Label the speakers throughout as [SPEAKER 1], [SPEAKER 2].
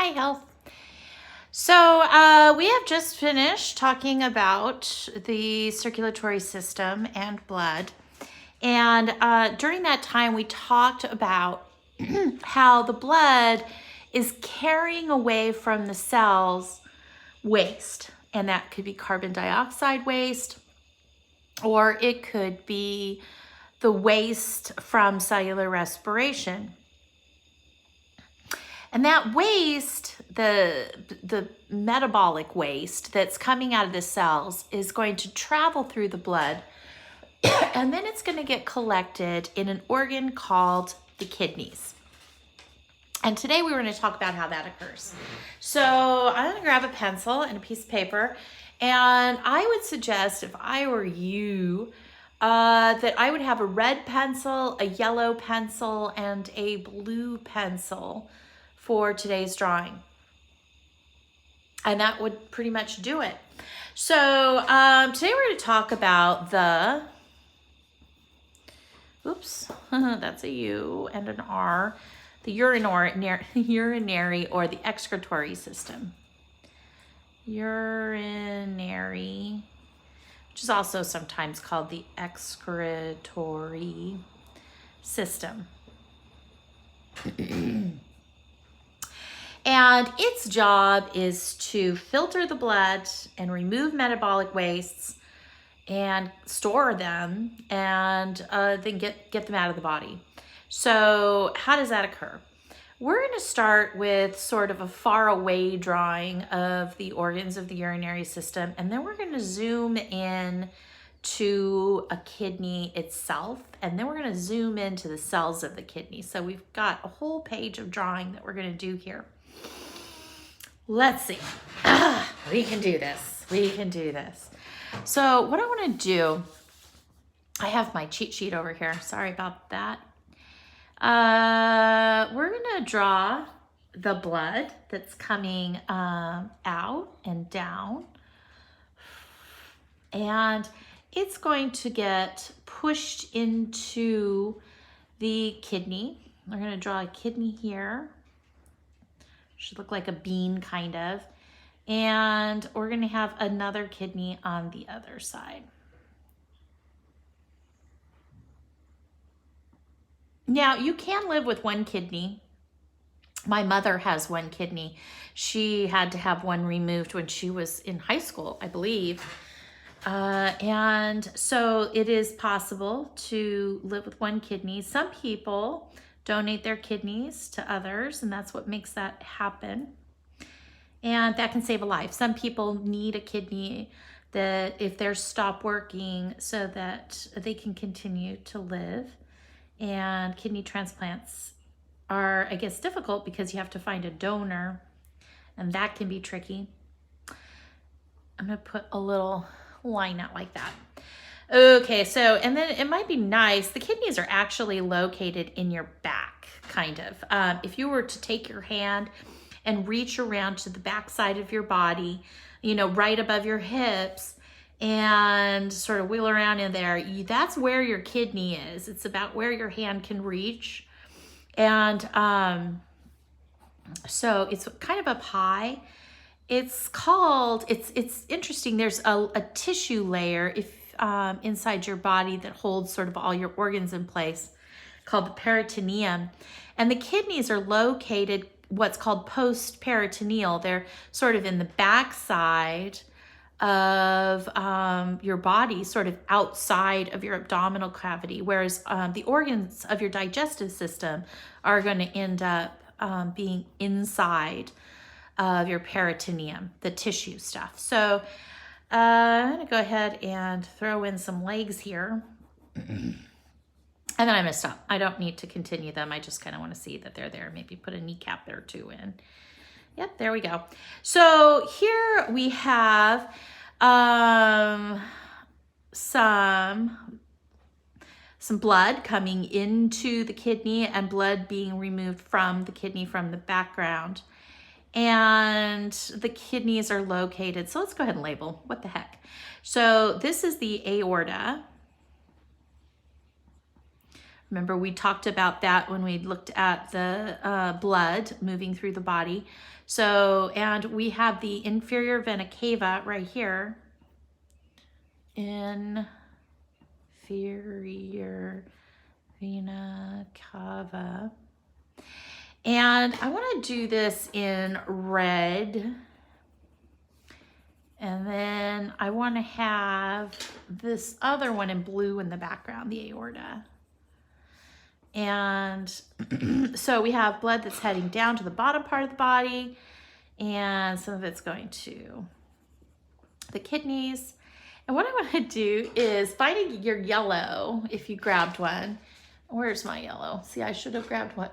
[SPEAKER 1] Hi, health. We have just finished talking about the circulatory system and blood. And during that time, we talked about how the blood is carrying away from the cells waste. And that could be carbon dioxide waste, or it could be the waste from cellular respiration. And that waste, the metabolic waste that's coming out of the cells, is going to travel through the blood, and then it's going to get collected in an organ called the kidneys. And today we're going to talk about how that occurs. So I'm going to grab a pencil and a piece of paper, and I would suggest, if I were you, that I would have a red pencil, a yellow pencil, and a blue pencil for today's drawing. And that would pretty much do it. So today we're going to talk about the, that's a U and an R, the urinary or the excretory system. Urinary, which is also sometimes called the excretory system. And its job is to filter the blood and remove metabolic wastes and store them and then get them out of the body. So how does that occur? We're going to start with sort of a far away drawing of the organs of the urinary system, and then we're going to zoom in to a kidney itself, and then we're going to zoom into the cells of the kidney. So we've got a whole page of drawing that we're going to do here. Let's see. We can do this. We can do this. So what I want to do, I have my cheat sheet over here. Sorry about that. We're going to draw the blood that's coming out and down. And it's going to get pushed into the kidney. We're going to draw a kidney here. Should look like a bean, kind of. And we're going to have another kidney on the other side. Now, you can live with one kidney. My mother has one kidney. She had to have one removed when she was in high school, I believe. And so it is possible to live with one kidney. Some people donate their kidneys to others, and that's what makes that happen. And that can save a life. Some people need a kidney that if theirs stop working so that they can continue to live. And kidney transplants are, I guess, difficult because you have to find a donor, and that can be tricky. I'm gonna put a little line out like that. Okay, so, and then it might be nice, the kidneys are actually located in your back, kind of. If you were to take your hand and reach around to the back side of your body, right above your hips, and sort of wheel around in there, that's where your kidney is. It's about where your hand can reach. And so it's kind of up high. It's interesting. There's a tissue layer inside your body that holds sort of all your organs in place, called the peritoneum. And the kidneys are located what's called post-peritoneal. They're sort of in the backside of your body, sort of outside of your abdominal cavity, whereas the organs of your digestive system are going to end up being inside of your peritoneum, the tissue stuff. So I'm going to go ahead and throw in some legs here. And then I'm going to stop. I don't need to continue them. I just kind of want to see that they're there. Maybe put a kneecap there too in. Yep, there we go. So here we have some blood coming into the kidney and blood being removed from the kidney from the background. And the kidneys are located. So let's go ahead and label. What the heck? So this is the aorta. Remember, we talked about that when we looked at the blood moving through the body. So, and we have the inferior vena cava right here. Inferior vena cava. And I want to do this in red. And then I want to have this other one in blue in the background, the aorta. And so we have blood that's heading down to the bottom part of the body, and some of it's going to the kidneys. And what I want to do is finding your yellow, if you grabbed one. Where's my yellow? See, I should have grabbed one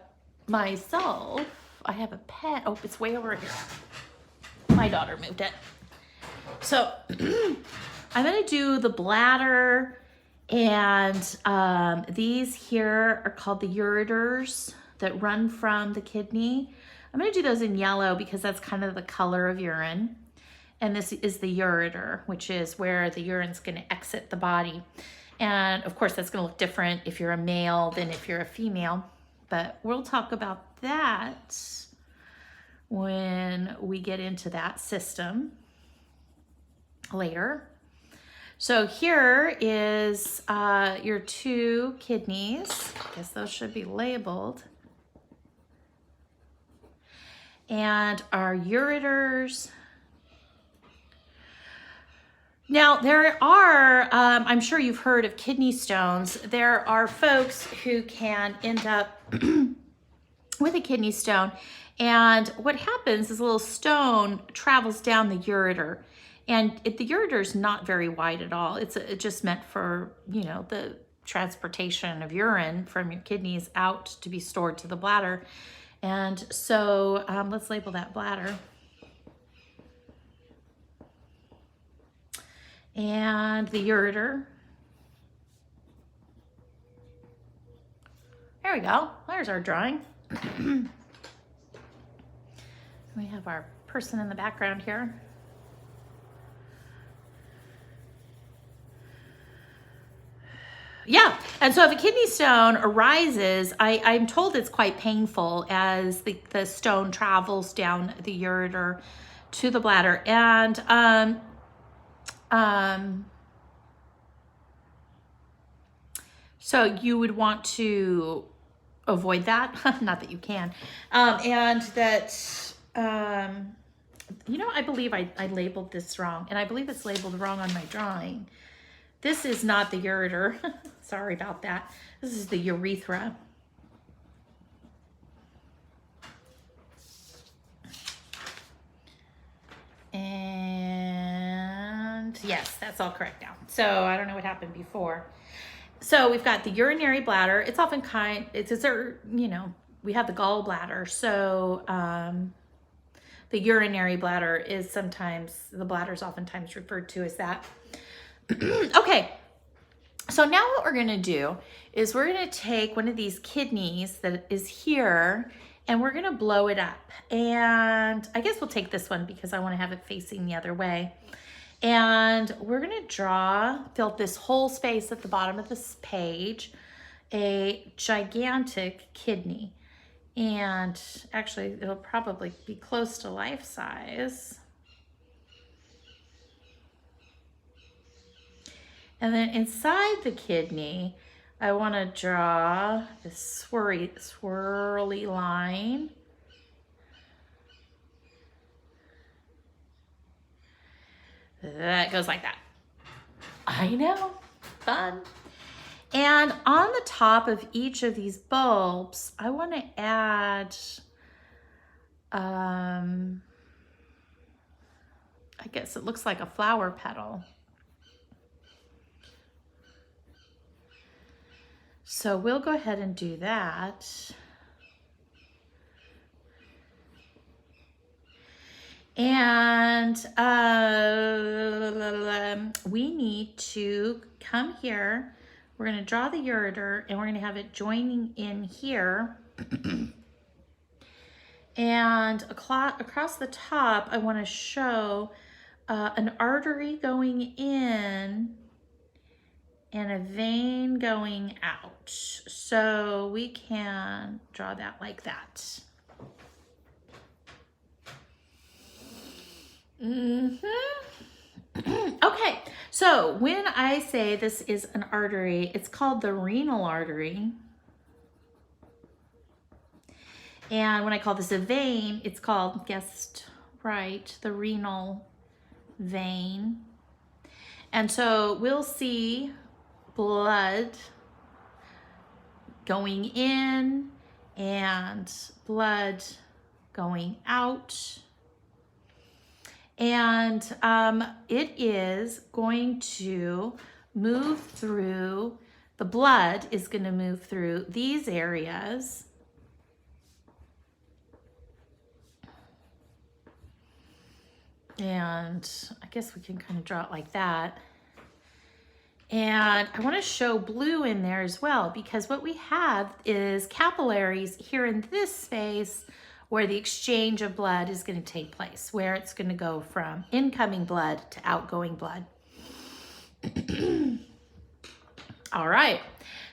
[SPEAKER 1] myself. I have a pen. Oh, it's way over here. My daughter moved it. So I'm going to do the bladder. And these here are called the ureters that run from the kidney. I'm going to do those in yellow because that's kind of the color of urine. And this is the ureter, which is where the urine's going to exit the body. And of course, that's going to look different if you're a male than if you're a female. But we'll talk about that when we get into that system later. So here is your two kidneys. I guess those should be labeled. And our ureters. Now there are, I'm sure you've heard of kidney stones. There are folks who can end up with a kidney stone. And what happens is a little stone travels down the ureter. And the ureter is not very wide at all. It's just meant for, you know, the transportation of urine from your kidneys out to be stored to the bladder. And so let's label that bladder. And the ureter. There we go. There's our drawing. We have our person in the background here. Yeah, and so if a kidney stone arises, I'm told it's quite painful as the stone travels down the ureter to the bladder. And so you would want to avoid that. Not that you can. And that, you know, I believe I labeled this wrong, and I believe it's labeled wrong on my drawing. This is not the ureter. Sorry about that. This is the urethra. And yes, that's all correct now. So I don't know what happened before. So we've got the urinary bladder. It's often you know, we have the gallbladder. So the urinary bladder is the bladder is oftentimes referred to as that. Okay, so now what we're gonna do is we're gonna take one of these kidneys that is here and we're gonna blow it up. And I guess we'll take this one because I wanna have it facing the other way. And we're gonna fill this whole space at the bottom of this page, a gigantic kidney. And actually it'll probably be close to life size. And then inside the kidney, I want to draw this swirly line. That goes like that. I know, fun. And on the top of each of these bulbs, I want to add, I guess it looks like a flower petal. So we'll go ahead and do that. And we need to come here. We're going to draw the ureter and we're going to have it joining in here. And across the top, I want to show an artery going in and a vein going out. So we can draw that like that. Okay, so when I say this is an artery, it's called the renal artery. And when I call this a vein, it's called, guessed right, the renal vein. And so we'll see blood going in and blood going out. And it is going to move through, the blood is going to move through these areas. And I guess we can kind of draw it like that. And I want to show blue in there as well, because what we have is capillaries here in this space where the exchange of blood is going to take place, where it's going to go from incoming blood to outgoing blood. All right,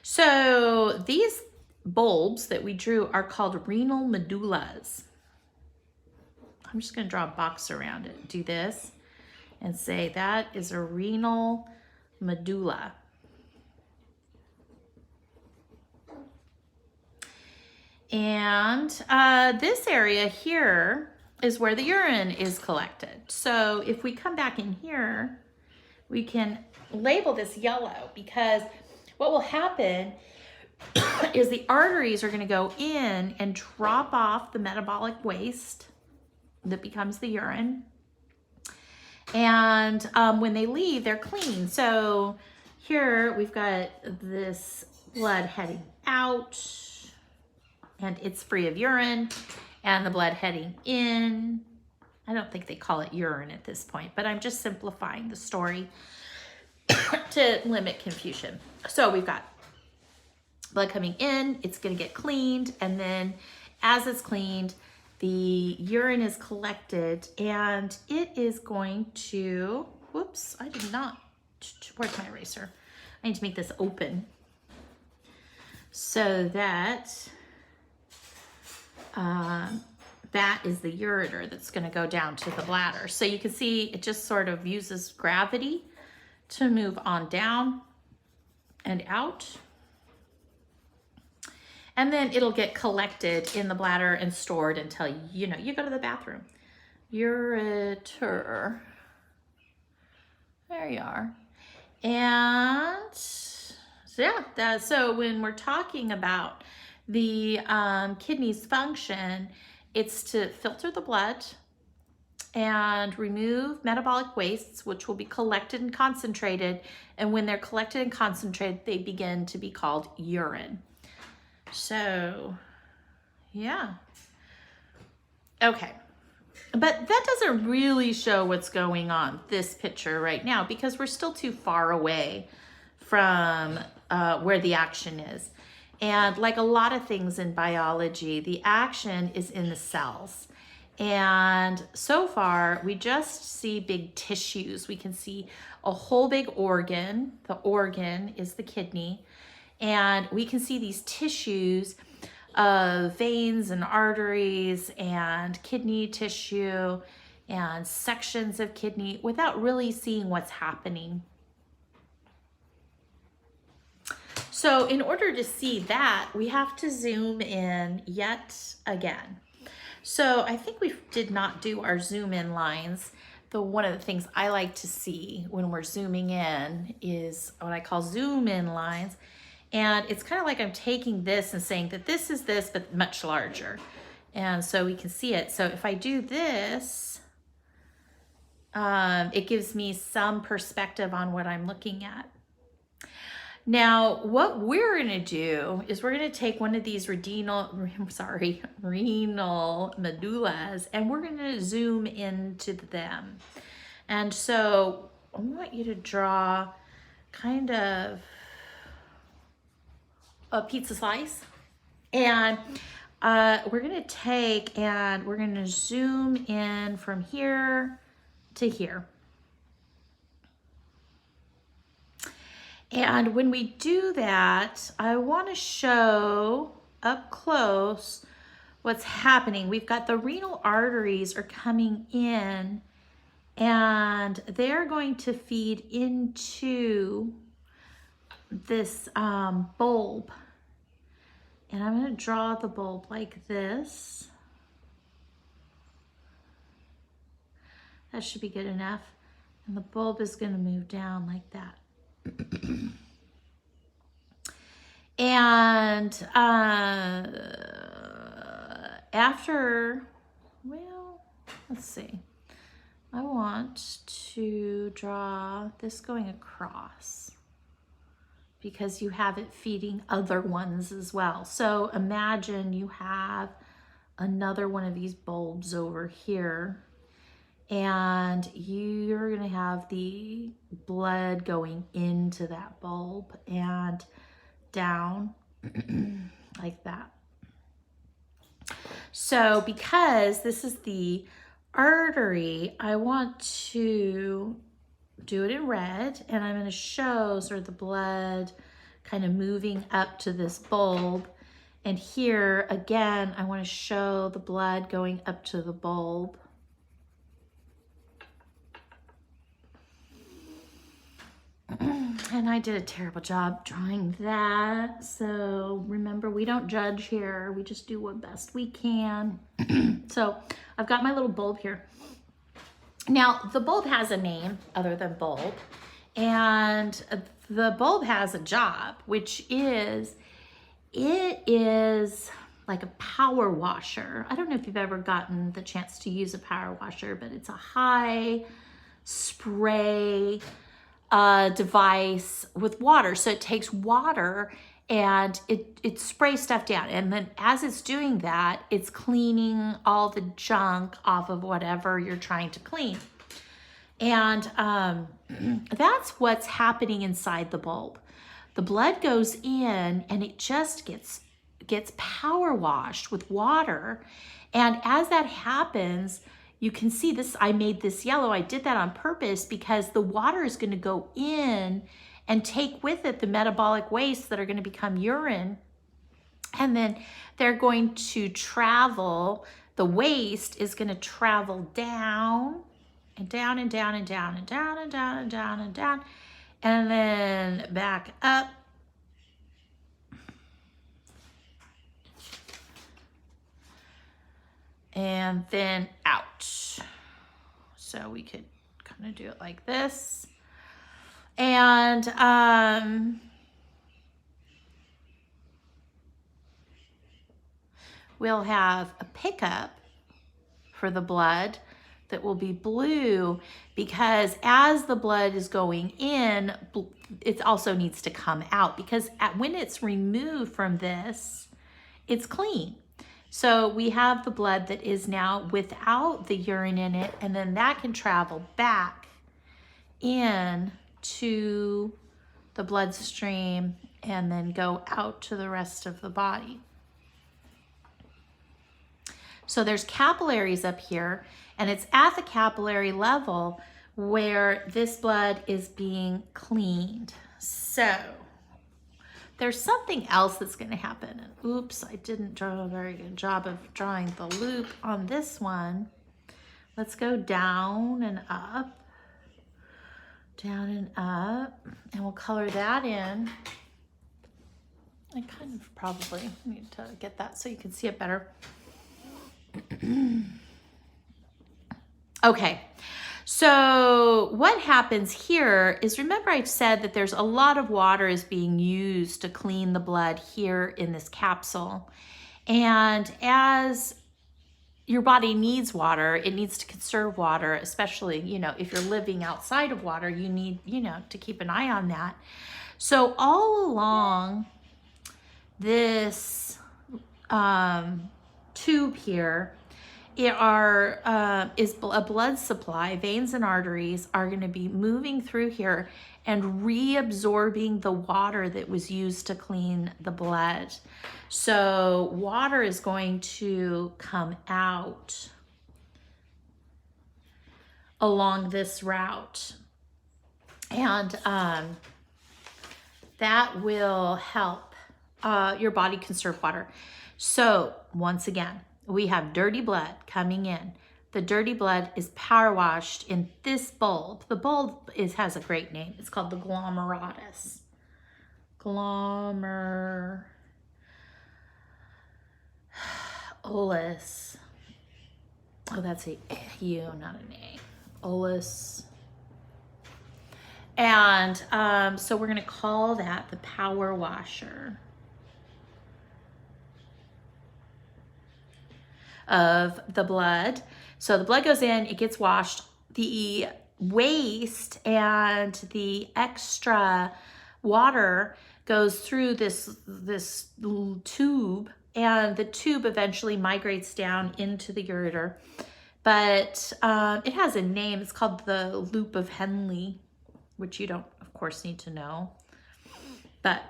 [SPEAKER 1] so these bulbs that we drew are called renal medullas. I'm just going to draw a box around it. Do this and say that is a renal medulla. And this area here is where the urine is collected. So if we come back in here, we can label this yellow, because what will happen is the arteries are going to go in and drop off the metabolic waste that becomes the urine. And when they leave, they're clean. So here we've got this blood heading out, and it's free of urine, and the blood heading in. I don't think they call it urine at this point, but I'm just simplifying the story to limit confusion. So we've got blood coming in, it's going to get cleaned, and then as it's cleaned, the urine is collected, and it is going to, whoops, I did not, where's my eraser? I need to make this open so that that is the ureter that's going to go down to the bladder. So you can see it just sort of uses gravity to move on down and out. And then it'll get collected in the bladder and stored until, you know, you go to the bathroom. Ureter. There you are. And so yeah, so when we're talking about the kidney's function, it's to filter the blood and remove metabolic wastes, which will be collected and concentrated. And when they're collected and concentrated, they begin to be called urine. So, yeah. Okay. But that doesn't really show what's going on, this picture right now, because we're still too far away from where the action is. And like a lot of things in biology, the action is in the cells. And so far, we just see big tissues. We can see a whole big organ. The organ is the kidney. And we can see these tissues of veins and arteries and kidney tissue and sections of kidney without really seeing what's happening. So in order to see that, we have to zoom in yet again. So I think we did not do our zoom in lines. One of the things I like to see when we're zooming in is what I call zoom in lines. And it's kind of like I'm taking this and saying that this is this, but much larger. And so we can see it. So if I do this, it gives me some perspective on what I'm looking at. Now, what we're going to do is we're going to take one of these renal medullas, and we're going to zoom into them. And so I want you to draw kind of a pizza slice, and we're going to take and we're going to zoom in from here to here. And when we do that, I want to show up close what's happening. We've got the renal arteries are coming in, and they're going to feed into this bulb. And I'm going to draw the bulb like this. That should be good enough. And the bulb is going to move down like that. And after, well, let's see. I want to draw this going across because you have it feeding other ones as well. So imagine you have another one of these bulbs over here, and you're gonna have the blood going into that bulb and down like that. So because this is the artery, I want to do it in red, and I'm going to show sort of the blood kind of moving up to this bulb. And here again, I want to show the blood going up to the bulb. And I did a terrible job drawing that. So remember, we don't judge here. We just do what best we can. So I've got my little bulb here. Now, the bulb has a name other than bulb, and the bulb has a job, which is, it is like a power washer. I don't know if you've ever gotten the chance to use a power washer, but it's a high spray device with water. So it takes water and it sprays stuff down. And then as it's doing that, it's cleaning all the junk off of whatever you're trying to clean. And that's what's happening inside the bulb. The blood goes in and it just gets power washed with water. And as that happens, you can see this, I made this yellow. I did that on purpose because the water is going to go in and take with it the metabolic wastes that are going to become urine. And then they're going to travel, the waste is going to travel down and down and down and down and down and down and down and down, and then back up. And then out. So we could kind of do it like this. And we'll have a pickup for the blood that will be blue, because as the blood is going in, it also needs to come out, because when it's removed from this, it's clean. So we have the blood that is now without the urine in it, and then that can travel back in to the bloodstream and then go out to the rest of the body. So there's capillaries up here, and it's at the capillary level where this blood is being cleaned. So there's something else that's going to happen. Oops, I didn't draw a very good job of drawing the loop on this one. Let's go down and up, and we'll color that in. I kind of probably need to get that so you can see it better. Okay, so what happens here is, remember I said that there's a lot of water is being used to clean the blood here in this capsule. And as your body needs water, it needs to conserve water, especially, if you're living outside of water, you need, to keep an eye on that. So all along this tube here, is a blood supply. Veins and arteries are going to be moving through here and reabsorbing the water that was used to clean the blood. So water is going to come out along this route. And that will help your body conserve water. So once again, we have dirty blood coming in. The dirty blood is power washed in this bulb. The bulb has a great name. It's called the glomerulus. Glomerulus. Oh, that's a U, not an A. Olus. And so we're going to call that the power washer of the blood. So the blood goes in, it gets washed. The waste and the extra water goes through this tube, and the tube eventually migrates down into the ureter. But it has a name. It's called the loop of Henle, which you don't, of course, need to know. But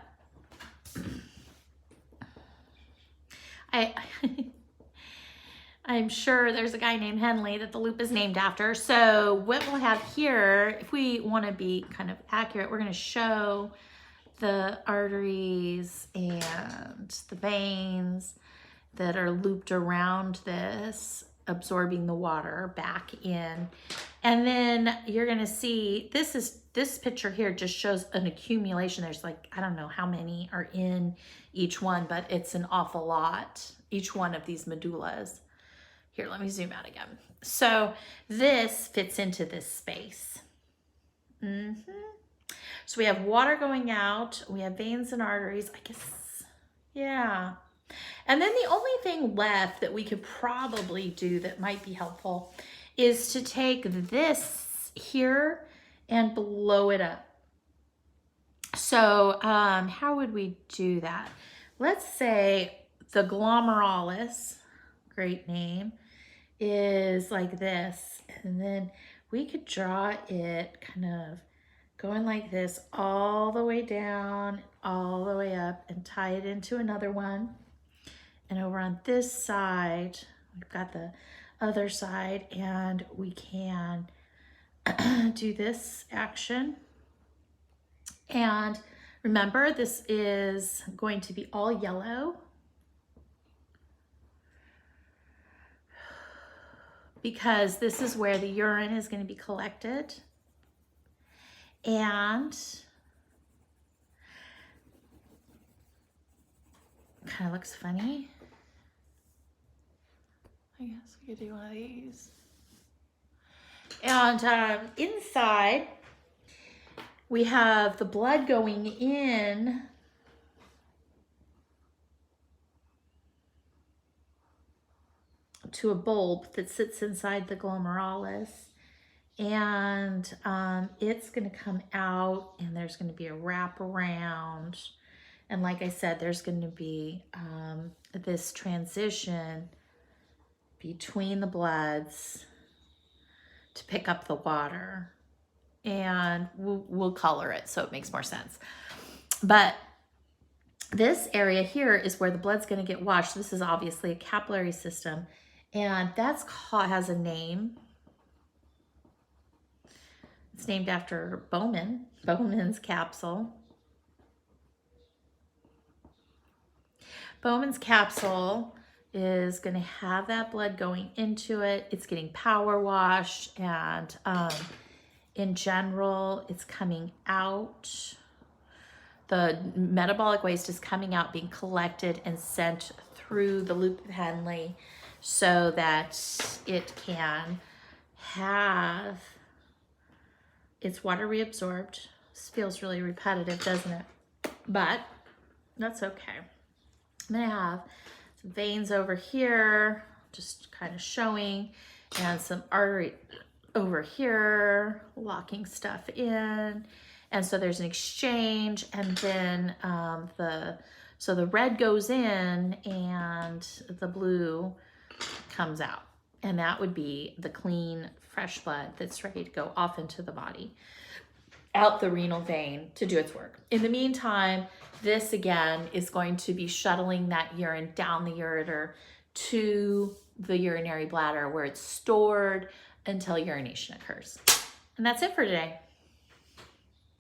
[SPEAKER 1] I'm sure there's a guy named Henle that the loop is named after. So what we'll have here, if we want to be kind of accurate, we're going to show the arteries and the veins that are looped around this, absorbing the water back in. And then you're going to see this picture here just shows an accumulation. There's like, I don't know how many are in each one, but it's an awful lot, each one of these medullas. Here, let me zoom out again. So this fits into this space. So we have water going out. We have veins and arteries, I guess. Yeah. And then the only thing left that we could probably do that might be helpful is to take this here and blow it up. So how would we do that? Let's say the glomerulus, great name, is like this. And then we could draw it kind of going like this all the way down, all the way up, and tie it into another one. And over on this side, we've got the other side, and we can do this action. And remember, this is going to be all yellow because this is where the urine is going to be collected. And kind of looks funny. I guess we could do one of these. And inside, we have the blood going in to a bulb that sits inside the glomerulus. And it's going to come out, and there's going to be a wraparound. And like I said, there's going to be this transition between the bloods to pick up the water. And we'll color it so it makes more sense. But this area here is where the blood's going to get washed. This is obviously a capillary system, and has a name. It's named after Bowman's capsule. Bowman's capsule is going to have that blood going into it. It's getting power washed, and in general, it's coming out. The metabolic waste is coming out, being collected and sent through the loop of Henle so that it can have its water reabsorbed. This feels really repetitive, doesn't it? But that's okay. I'm gonna have some veins over here, just kind of showing, and some artery over here, locking stuff in. And so there's an exchange, and then so the red goes in and the blue comes out. And that would be the clean, fresh blood that's ready to go off into the body, out the renal vein to do its work. In the meantime, this again is going to be shuttling that urine down the ureter to the urinary bladder where it's stored until urination occurs. And that's it for today.